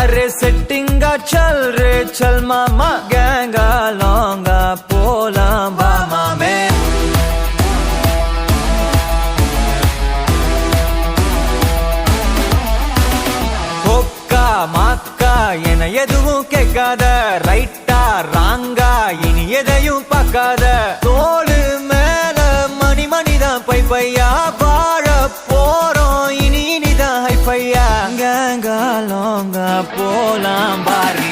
अरे सेटिंगा चल रे चल मामा गैंगा लौंगा पोलाम बामा में होक्का माक्का என எதுவும் கேட்காத ரைட்டா ராங்கா இனி எதையும் பார்க்காத தோளு மேல மணி மணிதான் பை பையா வாழ போறோம் இனி இனிதான் ஹை பையா கேங்கா லோங்கா போலாம் பாரு